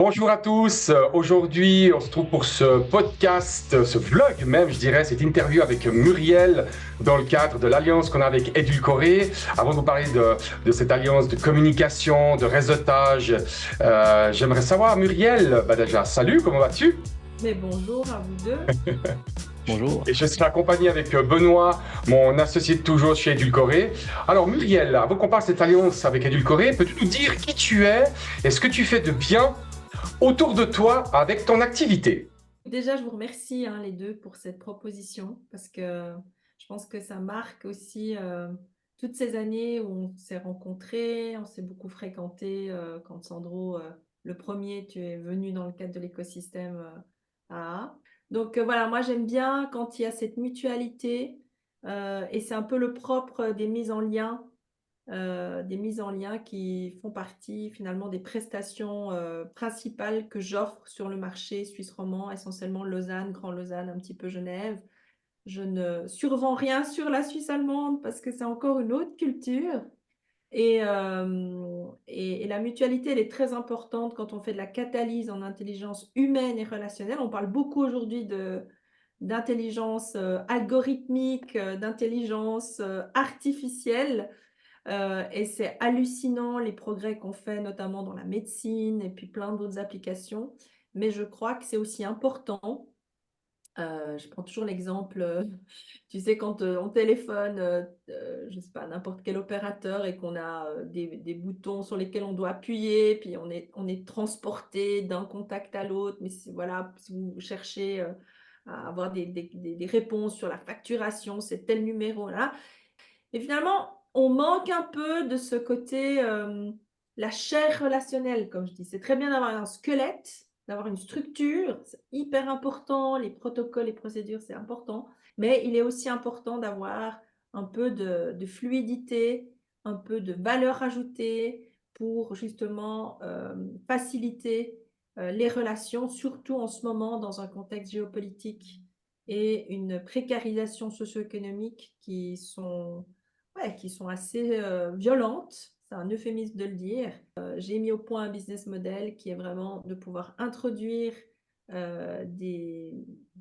Bonjour à tous. Aujourd'hui, on se trouve pour ce podcast, ce vlog même, je dirais, cette interview avec Muriel dans le cadre de l'alliance qu'on a avec Edulcoré. Avant de vous parler de cette alliance de communication, de réseautage, j'aimerais savoir, Muriel, déjà, salut, comment vas-tu? Mais bonjour à vous deux. Et Bonjour. je serai accompagné avec Benoît, mon associé de toujours chez Edulcoré. Alors Muriel, avant qu'on parle de cette alliance avec Edulcoré, peux-tu nous dire qui tu es et ce que tu fais de bien autour de toi avec ton activité? Déjà, je vous remercie les deux pour cette proposition parce que je pense que ça marque aussi toutes ces années où on s'est rencontrés, on s'est beaucoup fréquentés. Quand Sandro, le premier, tu es venu dans le cadre de l'écosystème AA. Donc voilà, moi j'aime bien quand il y a cette mutualité et c'est un peu le propre des mises en lien qui font partie finalement des prestations principales que j'offre sur le marché suisse romand, essentiellement Lausanne, Grand Lausanne, un petit peu Genève. Je ne survends rien sur la Suisse allemande parce que c'est encore une autre culture. Et la mutualité, elle est très importante quand on fait de la catalyse en intelligence humaine et relationnelle. On parle beaucoup aujourd'hui d'intelligence algorithmique, d'intelligence artificielle. Et c'est hallucinant les progrès qu'on fait, notamment dans la médecine et puis plein d'autres applications. Mais je crois que c'est aussi important. Je prends toujours l'exemple, tu sais, quand on téléphone, je ne sais pas, n'importe quel opérateur et qu'on a des boutons sur lesquels on doit appuyer, puis on est transporté d'un contact à l'autre. Mais voilà, si vous cherchez à avoir des réponses sur la facturation, c'est tel numéro là. Et finalement, on manque un peu de ce côté, la chair relationnelle, comme je dis. C'est très bien d'avoir un squelette, d'avoir une structure, c'est hyper important. Les protocoles, les procédures, c'est important. Mais il est aussi important d'avoir un peu de fluidité, un peu de valeur ajoutée pour justement faciliter les relations, surtout en ce moment dans un contexte géopolitique et une précarisation socio-économique qui sont assez violentes, c'est un euphémisme de le dire. J'ai mis au point un business model qui est vraiment de pouvoir introduire des,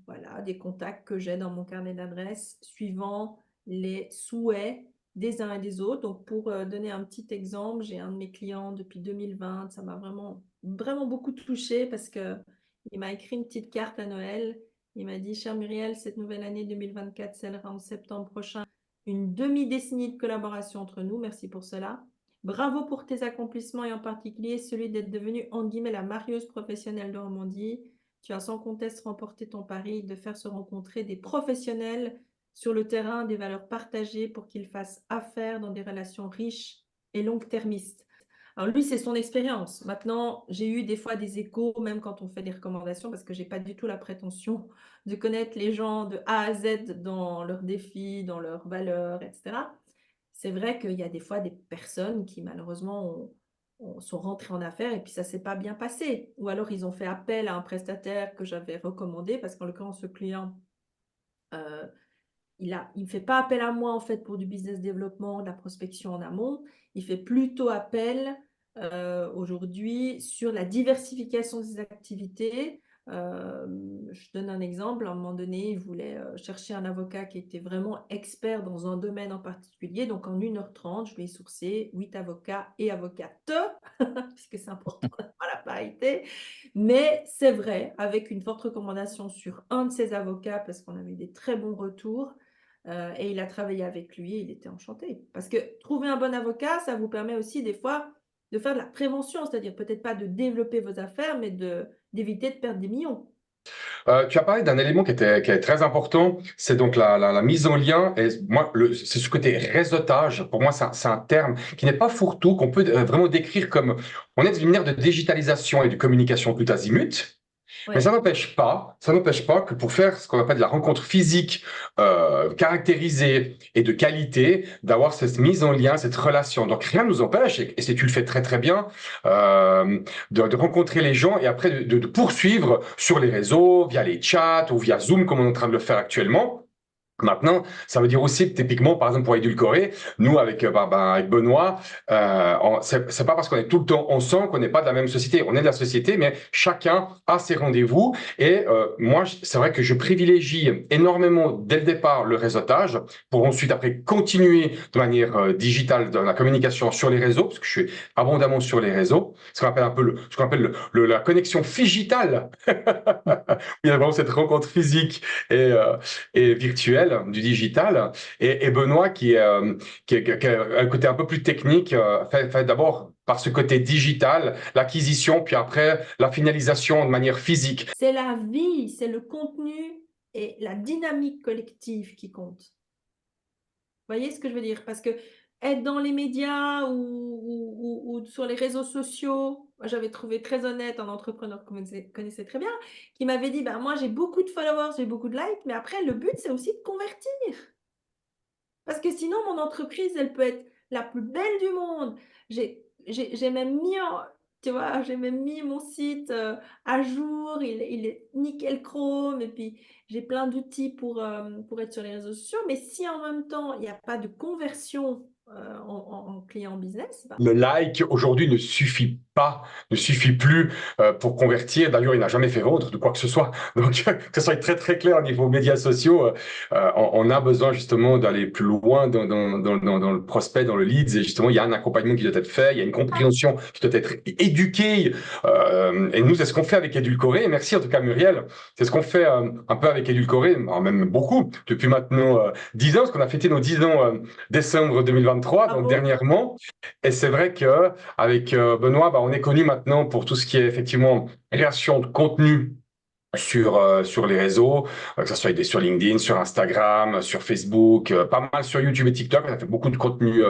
voilà, des contacts que j'ai dans mon carnet d'adresses suivant les souhaits des uns et des autres. Donc, pour donner un petit exemple, j'ai un de mes clients depuis 2020, ça m'a vraiment, vraiment beaucoup touchée parce qu'il m'a écrit une petite carte à Noël. Il m'a dit, cher Muriel, cette nouvelle année 2024 scellera en septembre prochain une demi-décennie de collaboration entre nous. Merci pour cela. Bravo pour tes accomplissements et en particulier celui d'être devenue, entre guillemets, la marieuse professionnelle de Normandie. Tu as sans conteste remporté ton pari de faire se rencontrer des professionnels sur le terrain des valeurs partagées pour qu'ils fassent affaire dans des relations riches et longue-termistes. Alors lui, c'est son expérience. Maintenant, j'ai eu des fois des échos, même quand on fait des recommandations, parce que j'ai pas du tout la prétention de connaître les gens de A à Z dans leurs défis, dans leurs valeurs, etc. C'est vrai qu'il y a des fois des personnes qui malheureusement sont rentrées en affaires et puis ça s'est pas bien passé. Ou alors ils ont fait appel à un prestataire que j'avais recommandé, parce qu'en l'occurrence, ce client, euh, il ne fait pas appel à moi en fait pour du business développement, de la prospection en amont. Il fait plutôt appel aujourd'hui sur la diversification des activités. Je donne un exemple. À un moment donné, il voulait chercher un avocat qui était vraiment expert dans un domaine en particulier. Donc en 1h30, je lui ai sourcé 8 avocats et avocates, puisque c'est important d'avoir la parité. Mais c'est vrai, avec une forte recommandation sur un de ses avocats, parce qu'on avait eu des très bons retours, et il a travaillé avec lui et il était enchanté. Parce que trouver un bon avocat, ça vous permet aussi des fois de faire de la prévention, c'est-à-dire peut-être pas de développer vos affaires, mais d'éviter de perdre des millions. Tu as parlé d'un élément qui est très important, c'est donc la mise en lien. Et moi, c'est ce côté réseautage. Pour moi, c'est un terme qui n'est pas fourre-tout, qu'on peut vraiment décrire comme on est dans une ère de digitalisation et de communication tout azimut. Mais Ouais. ça n'empêche pas que pour faire ce qu'on appelle de la rencontre physique caractérisée et de qualité, d'avoir cette mise en lien, cette relation. Donc rien ne nous empêche, et tu le fais très très bien, de rencontrer les gens et après de poursuivre sur les réseaux, via les chats ou via Zoom, comme on est en train de le faire actuellement. Maintenant, ça veut dire aussi, typiquement, par exemple, pour édulcorer, nous, avec Benoît, c'est pas parce qu'on est tout le temps ensemble qu'on n'est pas de la même société. On est de la société, mais chacun a ses rendez-vous. Et moi, c'est vrai que je privilégie énormément, dès le départ, le réseautage, pour ensuite, après, continuer de manière digitale dans la communication sur les réseaux, parce que je suis abondamment sur les réseaux, ce qu'on appelle un peu ce qu'on appelle la connexion phygitale. Il y a vraiment cette rencontre physique et, euh, et virtuel, du digital. Et Benoît, qui a un côté un peu plus technique, fait d'abord par ce côté digital, l'acquisition, puis après la finalisation de manière physique. C'est la vie, c'est le contenu et la dynamique collective qui compte. Vous voyez ce que je veux dire? Parce que être dans les médias ou sur les réseaux sociaux, moi, j'avais trouvé très honnête un entrepreneur que vous connaissez très bien, qui m'avait dit, ben, moi j'ai beaucoup de followers, j'ai beaucoup de likes, mais après le but c'est aussi de convertir. Parce que sinon mon entreprise, elle peut être la plus belle du monde. J'ai même mis tu vois, j'ai même mis mon site, à jour, il est nickel chrome et puis j'ai plein d'outils pour être sur les réseaux sociaux. Mais si en même temps, il y a pas de conversion, en client business, bah Le like aujourd'hui ne suffit plus pour convertir. D'ailleurs, il n'a jamais fait vendre de quoi que ce soit. Donc, que ce soit très très clair au niveau médias sociaux, on a besoin justement d'aller plus loin dans le prospect, dans le leads. Et justement, il y a un accompagnement qui doit être fait, il y a une compréhension qui doit être éduquée. Et nous, c'est ce qu'on fait avec Édulcoré. Et merci en tout cas, Muriel. C'est ce qu'on fait un peu avec Édulcoré, même beaucoup, depuis maintenant 10 ans, parce qu'on a fêté nos 10 ans décembre 2023, donc bravo. dernièrement. Et c'est vrai que avec Benoît, on est connu maintenant pour tout ce qui est effectivement création de contenu sur les réseaux, que ce soit sur LinkedIn, sur Instagram, sur Facebook, pas mal sur YouTube et TikTok. On a fait beaucoup de contenu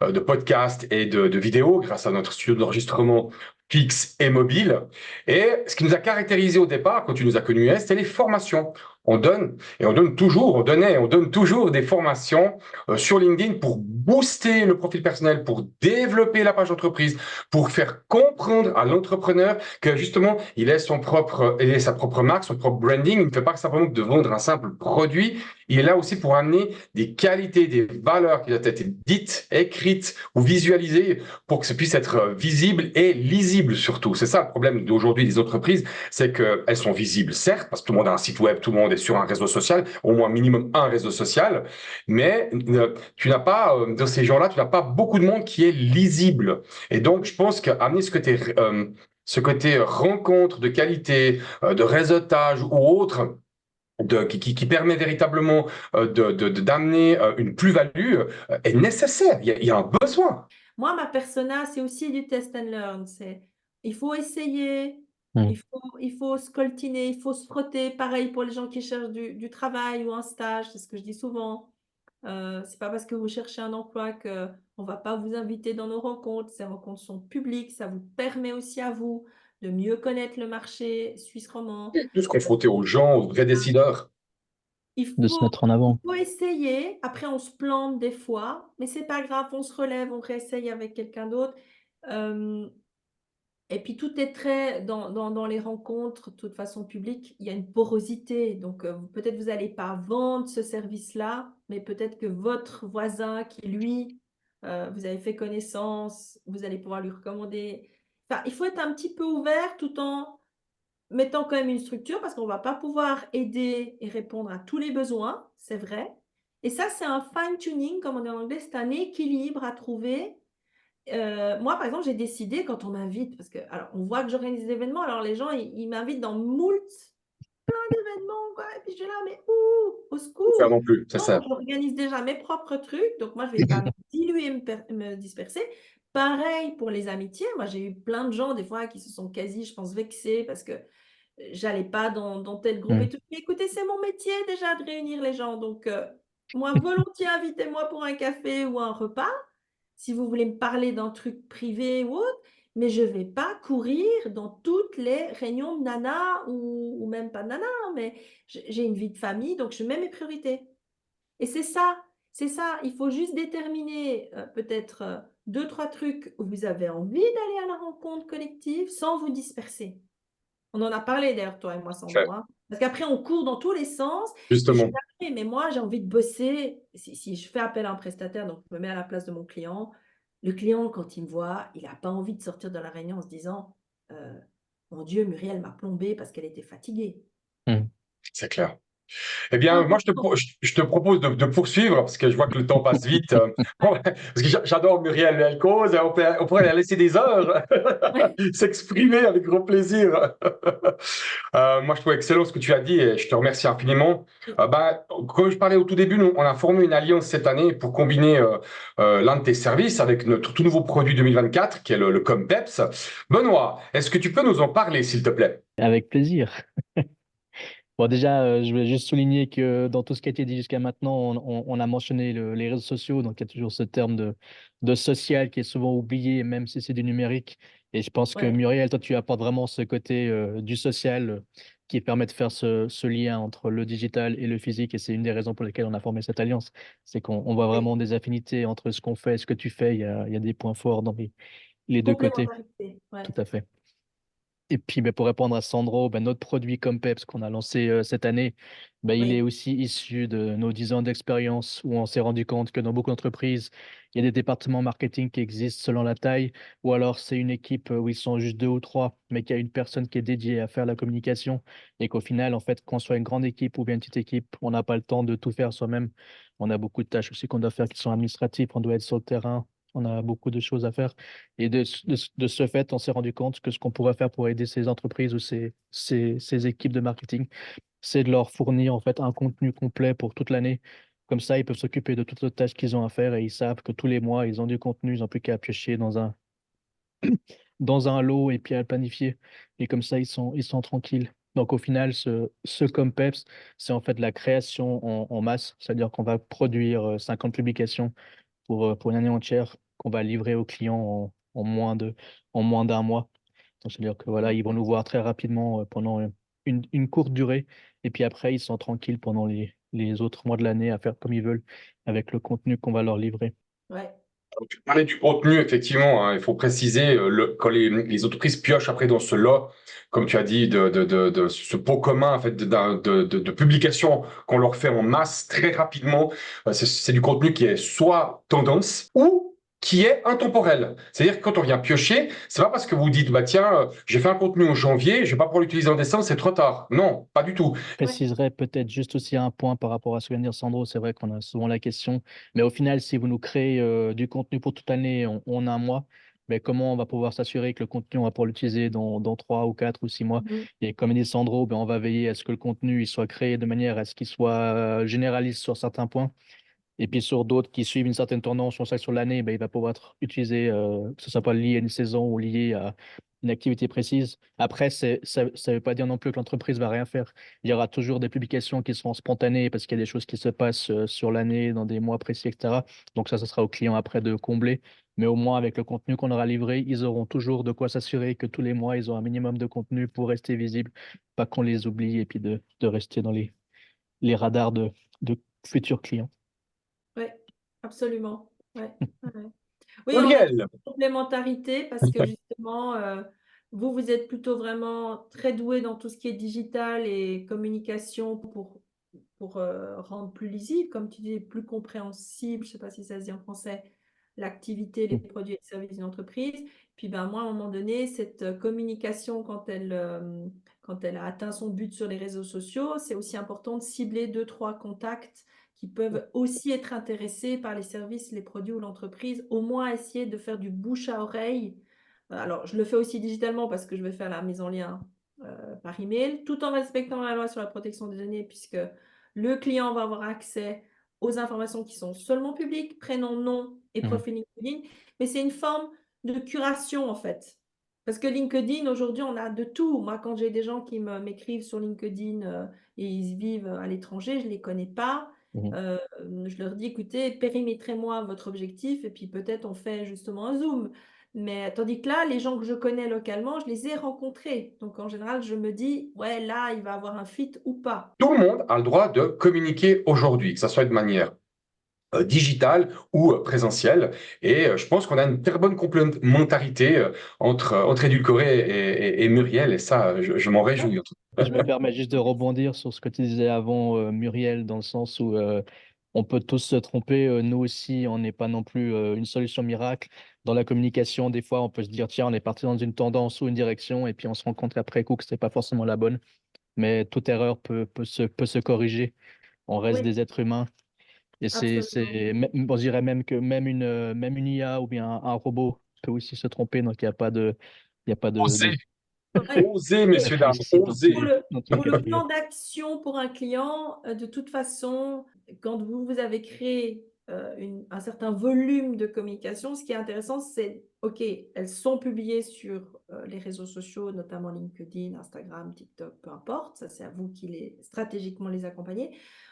de podcasts et de vidéos grâce à notre studio d'enregistrement fixe et mobile. Et ce qui nous a caractérisé au départ, quand tu nous as connus, c'était les formations. On donne, et on donne toujours des formations sur LinkedIn pour booster le profil personnel, pour développer la page d'entreprise, pour faire comprendre à l'entrepreneur que justement, il ait sa propre marque, son propre branding. Il ne fait pas simplement de vendre un simple produit. Il est là aussi pour amener des qualités, des valeurs qui doivent être dites, écrites ou visualisées pour que ça puisse être visible et lisible surtout. C'est ça le problème d'aujourd'hui des entreprises, c'est qu'elles sont visibles, certes, parce que tout le monde a un site web, tout le monde est sur un réseau social, au moins minimum un réseau social, mais tu n'as pas, dans ces gens-là, tu n'as pas beaucoup de monde qui est lisible. Et donc, je pense qu'amener ce côté rencontre de qualité, de réseautage ou autre, qui permet véritablement d'amener une plus-value, est nécessaire. Il y a un besoin. Moi, ma persona, c'est aussi du test and learn. Il faut essayer, Mm. il faut scoltiner, il faut se frotter. Pareil pour les gens qui cherchent du travail ou un stage, c'est ce que je dis souvent. C'est pas parce que vous cherchez un emploi que on va pas vous inviter dans nos rencontres. Ces rencontres sont publiques, ça vous permet aussi à vous de mieux connaître le marché suisse romand. De se confronter aux gens, aux vrais décideurs. De se mettre en Il avant. faut essayer. Après, on se plante des fois, mais c'est pas grave, on se relève, on réessaye avec quelqu'un d'autre. Euh, et puis tout est très dans les rencontres, de toute façon publique, il y a une porosité. Donc peut-être vous n'allez pas vendre ce service-là, mais peut-être que votre voisin qui, lui, vous avez fait connaissance, vous allez pouvoir lui recommander. Enfin, il faut être un petit peu ouvert tout en mettant quand même une structure parce qu'on ne va pas pouvoir aider et répondre à tous les besoins, c'est vrai. Et ça, c'est un fine-tuning, comme on dit en anglais, c'est un équilibre à trouver. Moi, par exemple, j'ai décidé quand on m'invite, parce que alors, on voit que j'organise des événements, alors les gens, ils m'invitent dans moult événements, quoi. Et puis je suis là, mais où? Au Faire secours! non plus, ça Non, sert. j'organise déjà mes propres trucs, donc moi, je ne vais pas me diluer, me disperser. Pareil pour les amitiés. Moi, j'ai eu plein de gens, des fois, qui se sont quasi, je pense, vexés parce que j'allais pas dans tel groupe et Mm. tout. Mais écoutez, c'est mon métier déjà de réunir les gens. Donc, moi, volontiers, invitez-moi pour un café ou un repas si vous voulez me parler d'un truc privé ou autre, mais je ne vais pas courir dans toutes les réunions de nana ou même pas de nana, mais j'ai une vie de famille, donc je mets mes priorités. Et c'est ça, il faut juste déterminer peut-être deux, trois trucs où vous avez envie d'aller à la rencontre collective sans vous disperser. On en a parlé d'ailleurs, toi et moi, Sandro, hein. Parce qu'après, on court dans tous les sens et je suis Justement. d'accord, mais moi, j'ai envie de bosser. Si je fais appel à un prestataire, donc je me mets à la place de mon client, le client, quand il me voit, il n'a pas envie de sortir de la réunion en se disant Mon Dieu, Muriel m'a plombé parce qu'elle était fatiguée. Mhm. C'est clair. Eh C'est bien, moi, important. je te propose de poursuivre parce que je vois que le temps passe vite. Parce que j'adore Muriel, elle cause, on pourrait la laisser des heures Ouais, s'exprimer avec grand plaisir. Moi, je trouve excellent ce que tu as dit et je te remercie infiniment. Comme je parlais au tout début, nous, on a formé une alliance cette année pour combiner l'un de tes services avec notre tout nouveau produit 2024 qui est le Compeps. Benoît, est-ce que tu peux nous en parler, s'il te plaît? Avec plaisir. Bon, déjà, je voulais juste souligner que dans tout ce qui a été dit jusqu'à maintenant, on a mentionné les réseaux sociaux, donc il y a toujours ce terme de social qui est souvent oublié, même si c'est du numérique. Et je pense que ouais, Muriel, toi, tu apportes vraiment ce côté du social qui permet de faire ce lien entre le digital et le physique. Et c'est une des raisons pour lesquelles on a formé cette alliance. C'est qu'on voit oui. vraiment des affinités entre ce qu'on fait et ce que tu fais. Il y a des points forts dans les deux côtés. Complémentarité. Ouais, Tout à fait. Et puis, ben, pour répondre à Sandro, ben, notre produit Compeps qu'on a lancé cette année, ben, il est oui, aussi issu de nos 10 ans d'expérience où on s'est rendu compte que dans beaucoup d'entreprises, il y a des départements marketing qui existent selon la taille, ou alors c'est une équipe où ils sont juste deux ou trois, mais qu'il y a une personne qui est dédiée à faire la communication et qu'au final, en fait, qu'on soit une grande équipe ou bien une petite équipe, on n'a pas le temps de tout faire soi-même. On a beaucoup de tâches aussi qu'on doit faire qui sont administratives, on doit être sur le terrain, on a beaucoup de choses à faire. Et de ce fait, on s'est rendu compte que ce qu'on pourrait faire pour aider ces entreprises ou ces équipes de marketing, c'est de leur fournir en fait un contenu complet pour toute l'année. Comme ça, ils peuvent s'occuper de toutes les tâches qu'ils ont à faire et ils savent que tous les mois, ils ont du contenu, ils n'ont plus qu'à piocher dans un lot et puis à le planifier. Et comme ça, ils sont tranquilles. Donc au final, ce Compeps, c'est en fait la création en masse, c'est-à-dire qu'on va produire 50 publications pour une année entière qu'on va livrer aux clients en moins d'un mois. Donc, c'est-à-dire que voilà, ils vont nous voir très rapidement pendant une courte durée. Et puis après, ils sont tranquilles pendant les autres mois de l'année à faire comme ils veulent avec le contenu qu'on va leur livrer. ouais, Tu parlais du contenu, effectivement, hein, il faut préciser, quand les entreprises piochent après dans ce lot, comme tu as dit, de ce pot commun en fait, de publications qu'on leur fait en masse très rapidement, c'est du contenu qui est soit tendance ou qui est intemporel. C'est-à-dire que quand on vient piocher, c'est pas parce que vous dites, bah tiens, j'ai fait un contenu en janvier, je vais pas pouvoir l'utiliser en décembre, c'est trop tard. Non, pas du tout. ouais. Préciserai peut-être juste aussi un point par rapport à ce que vient de dire Sandro. C'est vrai qu'on a souvent la question, mais au final, si vous nous créez du contenu pour toute l'année en un mois, ben, comment on va pouvoir s'assurer que le contenu, on va pouvoir l'utiliser dans 3 ou 4 ou 6 mois? Mhm. Et comme dit Sandro, ben, on va veiller à ce que le contenu il soit créé de manière à ce qu'il soit généraliste sur certains points. Et puis sur d'autres qui suivent une certaine tendance, on sait que sur l'année, ben, il va pouvoir être utilisé, que ce soit pas lié à une saison ou lié à une activité précise. Après, ça ne veut pas dire non plus que l'entreprise va rien faire. Il y aura toujours des publications qui seront spontanées parce qu'il y a des choses qui se passent sur l'année, dans des mois précis, etc. Donc ça sera au client après de combler. Mais au moins, avec le contenu qu'on aura livré, ils auront toujours de quoi s'assurer que tous les mois, ils ont un minimum de contenu pour rester visibles, pas qu'on les oublie et puis de rester dans les radars de futurs clients. Ouais, absolument. Ouais, ouais, ouais. Oui, on a une Muriel, complémentarité parce que justement, vous, vous êtes plutôt vraiment très doué dans tout ce qui est digital et communication pour rendre plus lisible, comme tu dis, plus compréhensible, je ne sais pas si ça se dit en français, l'activité, les produits et services d'une entreprise. Puis ben, moi, à un moment donné, cette communication, quand elle a atteint son but sur les réseaux sociaux, c'est aussi important de cibler deux, trois contacts qui peuvent aussi être intéressés par les services, les produits ou l'entreprise, au moins essayer de faire du bouche à oreille. Alors, je le fais aussi digitalement parce que je vais faire la mise en lien par email, tout en respectant la loi sur la protection des données, puisque le client va avoir accès aux informations qui sont seulement publiques, prénom, nom et Mhm. profil LinkedIn. Mais c'est une forme de curation, en fait. Parce que LinkedIn, aujourd'hui, on a de tout. Moi, quand j'ai des gens qui m'écrivent sur LinkedIn et ils vivent à l'étranger, je ne les connais pas. Mhm. Euh, je leur dis, écoutez, périmétrez-moi votre objectif et puis peut-être on fait justement un zoom. Mais tandis que là, les gens que je connais localement, je les ai rencontrés. Donc en général, je me dis, ouais, là, il va avoir un fit ou pas. tout le monde a le droit de communiquer aujourd'hui, que ce soit de manière digital ou présentiel. Et je pense qu'on a une très bonne complémentarité entre Édulcoré et Muriel, et ça, je m'en réjouis. En tout cas. Je me permets juste de rebondir sur ce que tu disais avant, Muriel, dans le sens où on peut tous se tromper. Nous aussi, on n'est pas non plus une solution miracle. Dans la communication, des fois, on peut se dire, tiens, on est parti dans une tendance ou une direction, et puis on se rend compte après coup que ce n'est pas forcément la bonne. Mais toute erreur peut se corriger. On reste Oui, des êtres humains. Et absolument. on dirait même que même une IA ou bien un robot peut aussi se tromper. Donc, il y a pas de Osez, Ouais. osez, Et messieurs, dames, ici pour osez. pour tous les le milieux. plan d'action pour un client, de toute façon, quand vous avez créé un certain volume de communication, ce qui est intéressant, c'est, OK, elles sont publiées sur les réseaux sociaux, notamment LinkedIn, Instagram, TikTok, peu importe. Ça, c'est à vous stratégiquement les accompagner.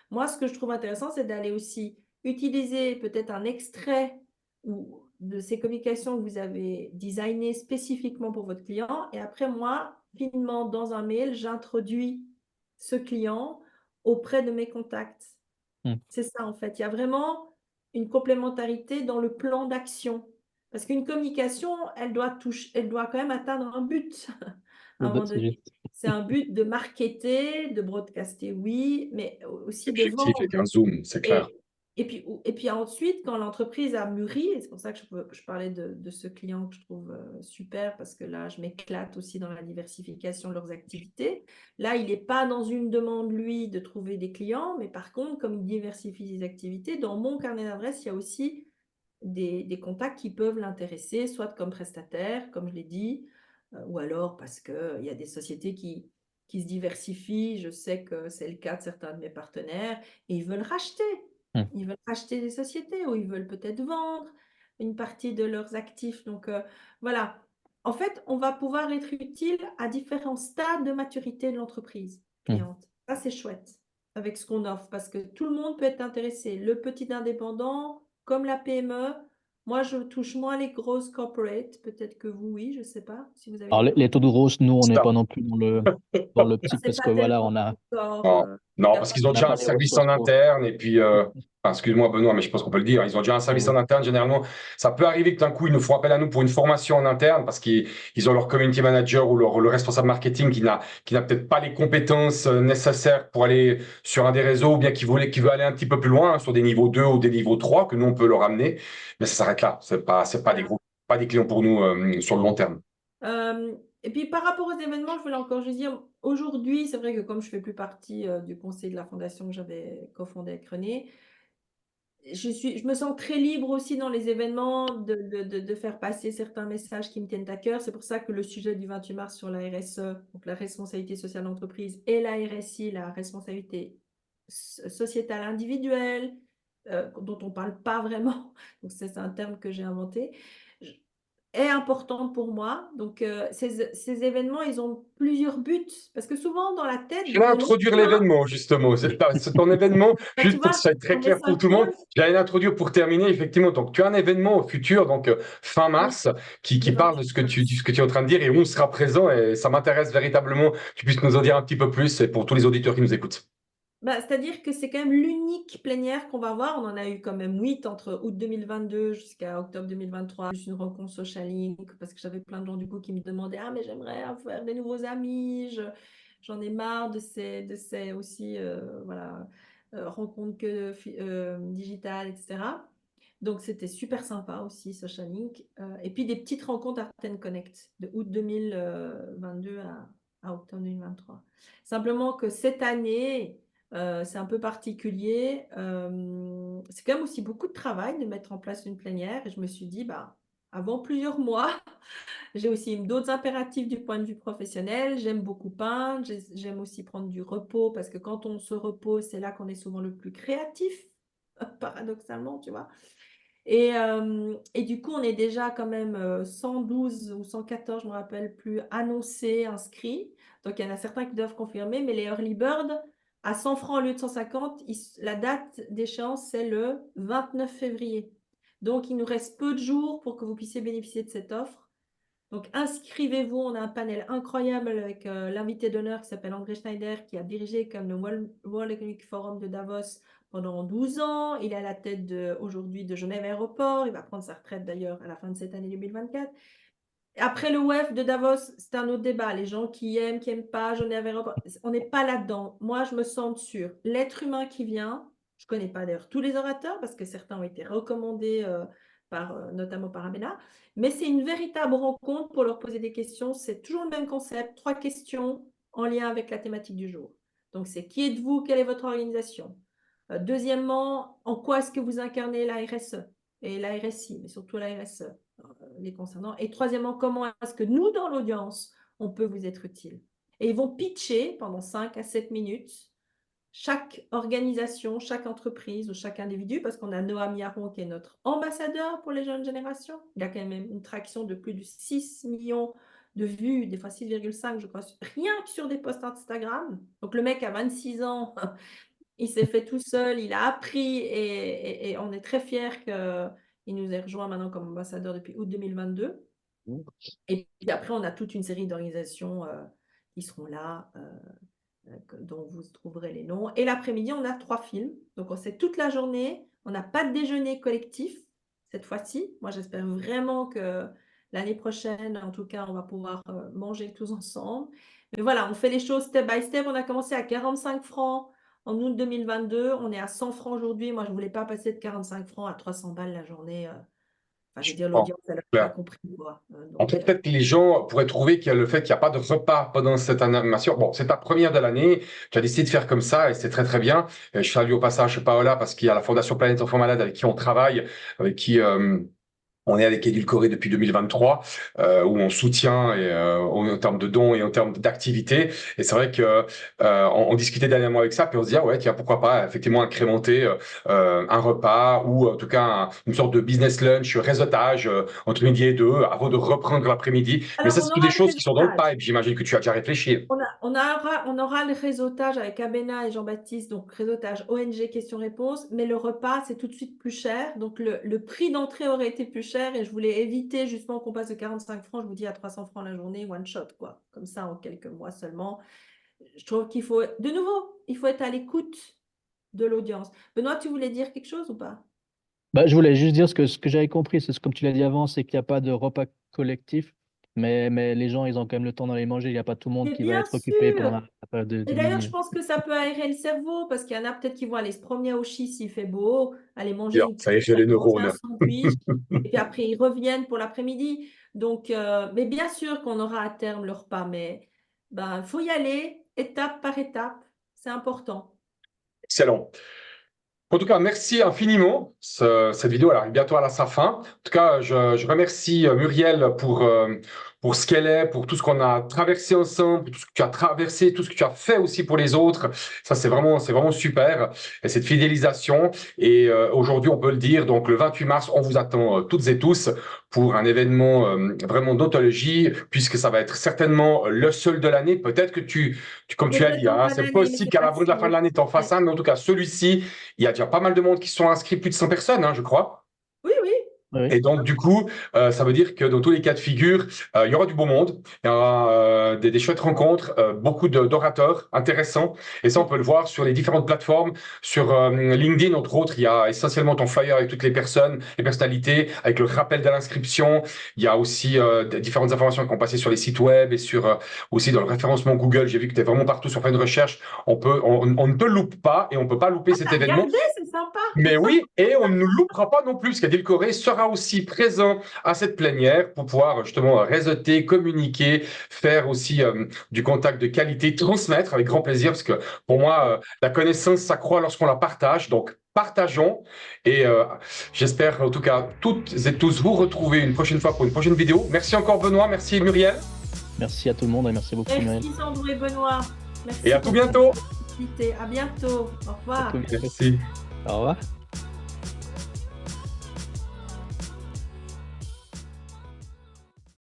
Moi, ce que je trouve intéressant, c'est d'aller aussi utiliser peut-être un extrait ou de ces communications que vous avez designées spécifiquement pour votre client. Et après, moi, finement, dans un mail, j'introduis ce client auprès de mes contacts. Hmm. C'est ça, en fait. Il y a vraiment une complémentarité dans le plan d'action. Parce qu'une communication, elle doit quand même atteindre un but à un moment C'est donné. juste. C'est un but de marketer, de broadcaster, oui, mais aussi de Objectif avec un vendre. zoom, c'est clair. Et, et puis ensuite, quand l'entreprise a mûri, et c'est pour ça que je parlais de ce client que je trouve super, parce que là, je m'éclate aussi dans la diversification de leurs activités. Là, il n'est pas dans une demande, lui, de trouver des clients, mais par contre, comme il diversifie ses activités, dans mon carnet d'adresses, il y a aussi des contacts qui peuvent l'intéresser, soit comme prestataire, comme je l'ai dit, ou alors parce qu'il y a des sociétés qui se diversifient. Je sais que c'est le cas de certains de mes partenaires et ils veulent racheter. Hmm. Ils veulent racheter des sociétés ou ils veulent peut-être vendre une partie de leurs actifs. Donc voilà. En fait, on va pouvoir être utile à différents stades de maturité de l'entreprise Hmm. cliente. Ça, c'est chouette avec ce qu'on offre parce que tout le monde peut être intéressé. Le petit indépendant, comme la PME. Moi, je touche moins les grosses corporates. Peut-être que vous, oui, je ne sais pas si vous avez Alors, des les taux de rose, nous, on n'est Ça. pas non plus dans l'optique C'est parce pas que voilà, tellement encore. Non, Il non, y a parce pas qu'ils ont on n'a déjà un pas les service en ressources pour. interne et puis, enfin, excuse-moi Benoît, mais je pense qu'on peut le dire, ils ont déjà un service en Oui. interne. Généralement, ça peut arriver que d'un coup, ils nous font appel à nous pour une formation en interne parce qu'ils ont leur community manager ou le responsable marketing qui n'a peut-être pas les compétences nécessaires pour aller sur un des réseaux ou bien qui veut aller un petit peu plus loin, hein, sur des niveaux 2 ou des niveaux 3 que nous, on peut leur amener. Mais ça s'arrête là. C'est pas des Voilà. gros, pas des clients pour nous sur le long terme. Et puis par rapport aux événements, je voulais encore juste dire, aujourd'hui, c'est vrai que comme je ne fais plus partie du conseil de la fondation que j'avais cofondée avec René, je me sens très libre aussi dans les événements de faire passer certains messages qui me tiennent à cœur. C'est pour ça que le sujet du 28 mars sur la RSE, donc la responsabilité sociale d'entreprise, et la RSI, la responsabilité sociétale individuelle, dont on ne parle pas vraiment, donc c'est un terme que j'ai inventé, est important pour moi. Donc ces événements, ils ont plusieurs buts, parce que souvent dans la tête Je vais de introduire l'humain, l'événement, justement. C'est ton événement, bah, tu juste pour que vois, ça soit très on est clair pour tout le monde. synchrone. J'allais l'introduire pour terminer, effectivement. Donc, tu as un événement au futur, donc fin Oui, mars, qui le parle de 28 ce que mars. tu es en train de dire et on sera présent. Et ça m'intéresse véritablement que tu puisses nous en dire un petit peu plus et pour tous les auditeurs qui nous écoutent. Bah, c'est-à-dire que c'est quand même l'unique plénière qu'on va avoir. On en a eu quand même 8 entre août 2022 jusqu'à octobre 2023. Juste une rencontre social link parce que j'avais plein de gens du coup qui me demandaient: ah, mais j'aimerais faire des nouveaux amis. J'en ai marre de ces aussi voilà, rencontres digitales, etc. Donc c'était super sympa aussi, Social Link. Et puis des petites rencontres Art Connect de août 2022 à octobre 2023. Simplement que cette année, c'est un peu particulier. C'est quand même aussi beaucoup de travail de mettre en place une plénière. Et je me suis dit, bah, avant plusieurs mois, j'ai aussi d'autres impératifs du point de vue professionnel. J'aime beaucoup peindre. J'aime aussi prendre du repos parce que quand on se repose, c'est là qu'on est souvent le plus créatif, paradoxalement, tu vois. Et du coup, on est déjà quand même 112 ou 114, je ne me rappelle plus, annoncés, inscrits. Donc, il y en a certains qui doivent confirmer, mais les early bird, à 100 francs au lieu de 150, la date d'échéance, c'est le 29 février. Donc, il nous reste peu de jours pour que vous puissiez bénéficier de cette offre. Donc, inscrivez-vous. On a un panel incroyable avec l'invité d'honneur qui s'appelle André Schneider, qui a dirigé comme le World Economic Forum de Davos pendant 12 ans. Il est à la tête aujourd'hui de Genève Aéroport. Il va prendre sa retraite d'ailleurs à la fin de cette année 2024. Après le WEF de Davos, c'est un autre débat. Les gens qui n'aiment pas Genève Aéroport, on n'est pas là-dedans. Moi, je me sens sûre. L'être humain qui vient, je ne connais pas d'ailleurs tous les orateurs parce que certains ont été recommandés notamment par Abena, mais c'est une véritable rencontre pour leur poser des questions. C'est toujours le même concept, 3 questions en lien avec la thématique du jour. Donc, c'est qui êtes-vous? Quelle est votre organisation? Deuxièmement, en quoi est-ce que vous incarnez la RSE et la RSI, mais surtout la RSE? Les concernant. Et troisièmement, comment est-ce que nous, dans l'audience, on peut vous être utile? Et ils vont pitcher pendant 5 à 7 minutes chaque organisation, chaque entreprise ou chaque individu, parce qu'on a Noam Yaron qui est notre ambassadeur pour les jeunes générations. Il a quand même une traction de plus de 6 millions de vues, des fois 6,5 je crois, rien que sur des posts Instagram. Donc le mec a 26 ans, il s'est fait tout seul, il a appris et on est très fiers qu'il nous ait rejoint maintenant comme ambassadeur depuis août 2022. Et puis après, on a toute une série d'organisations qui seront là, dont vous trouverez les noms. Et l'après-midi, on a 3 films. Donc, on sait toute la journée. On n'a pas de déjeuner collectif cette fois-ci. Moi, j'espère vraiment que l'année prochaine, en tout cas, on va pouvoir manger tous ensemble. Mais voilà, on fait les choses step by step. On a commencé à 45 francs en août 2022. On est à 100 francs aujourd'hui. Moi, je ne voulais pas passer de 45 francs à 300 balles la journée. Enfin, je veux dire, l'audience, elle n'a pas compris, quoi. En fait, peut-être que les gens pourraient trouver qu'il y a le fait qu'il n'y a pas de repas pendant cette animation. Bon, c'est ta première de l'année. Tu as décidé de faire comme ça et c'est très, très bien. Je salue au passage Paola parce qu'il y a la Fondation Planète Enfants Malades avec qui on travaille, avec qui on est avec Édulcoré depuis 2023, où on soutient en termes de dons et en termes d'activités. Et c'est vrai que on discutait dernièrement avec ça, puis on se dit ouais, tiens, pourquoi pas effectivement incrémenter un repas ou en tout cas une sorte de business lunch, réseautage entre midi et 2, avant de reprendre l'après-midi. Mais Alors, ça, on c'est toutes des aura le choses qui sont dans le réseautage. pipe. J'imagine que tu as déjà réfléchi. On aura le réseautage avec Abena et Jean-Baptiste, donc réseautage ONG questions-réponses, mais le repas, c'est tout de suite plus cher. Donc, le prix d'entrée aurait été plus cher et je voulais éviter justement qu'on passe de 45 francs, je vous dis, à 300 francs la journée, one shot, quoi. Comme ça, en quelques mois seulement. Je trouve qu'il faut, de nouveau, il faut être à l'écoute de l'audience. Benoît, tu voulais dire quelque chose ou pas? Bah, je voulais juste dire ce que j'avais compris, c'est comme tu l'as dit avant, c'est qu'il n'y a pas de repas collectif, mais les gens, ils ont quand même le temps d'aller manger. Il n'y a pas tout le monde Mais qui va bien être occupé pendant sûr! la période Et de d'ailleurs, midi. je pense que ça peut aérer le cerveau parce qu'il y en a peut-être qui vont aller se promener au Chi s'il fait beau, aller manger Bien, une ça y est, j'ai les manger un neurones. sandwich, et puis après ils reviennent pour l'après-midi. Donc, mais bien sûr qu'on aura à terme le repas, mais ben faut y aller étape par étape, c'est important. Excellent. En tout cas, merci infiniment. Cette vidéo elle arrive bientôt à sa fin. En tout cas, je remercie Muriel pour ce qu'elle est, pour tout ce qu'on a traversé ensemble, pour tout ce que tu as traversé, tout ce que tu as fait aussi pour les autres. Ça, c'est vraiment super. Et cette fidélisation. Et aujourd'hui, on peut le dire, donc le 28 mars, on vous attend toutes et tous pour un événement vraiment d'anthologie, puisque ça va être certainement le seul de l'année. Peut-être que comme Mais tu as peut-être dit, en hein, fin c'est d'année, mais possible c'est qu'à pas l'avant de la fin de sûr. l'année, tu en fasses un, mais en tout cas, celui-ci, il y a déjà pas mal de monde qui se sont inscrits, plus de 100 personnes, hein, je crois. Oui, oui. Oui. Et donc, du coup, ça veut dire que dans tous les cas de figure, il y aura du beau monde, il y aura des chouettes rencontres, beaucoup d'orateurs intéressants. Et ça, on peut le voir sur les différentes plateformes. Sur LinkedIn, entre autres, il y a essentiellement ton flyer avec toutes les personnes, les personnalités, avec le rappel de l'inscription. Il y a aussi des différentes informations qui ont passé sur les sites web et sur aussi dans le référencement Google. J'ai vu que tu es vraiment partout sur faire une recherche. On ne te loupe pas et on ne peut pas louper cet événement. Regardez, c'est sympa. Mais oui, et on ne nous loupera pas non plus, parce qu'Édulcoré sera aussi présent à cette plénière pour pouvoir justement réseauter, communiquer, faire aussi du contact de qualité, transmettre avec grand plaisir, parce que pour moi, la connaissance s'accroît lorsqu'on la partage, donc partageons, et j'espère en tout cas toutes et tous vous retrouver une prochaine fois pour une prochaine vidéo. Merci encore Benoît, merci Muriel. Merci à tout le monde et merci beaucoup, Muriel. Merci Sandro et Benoît. Merci Et à tout bientôt. À bientôt. Au revoir. Merci. Au revoir.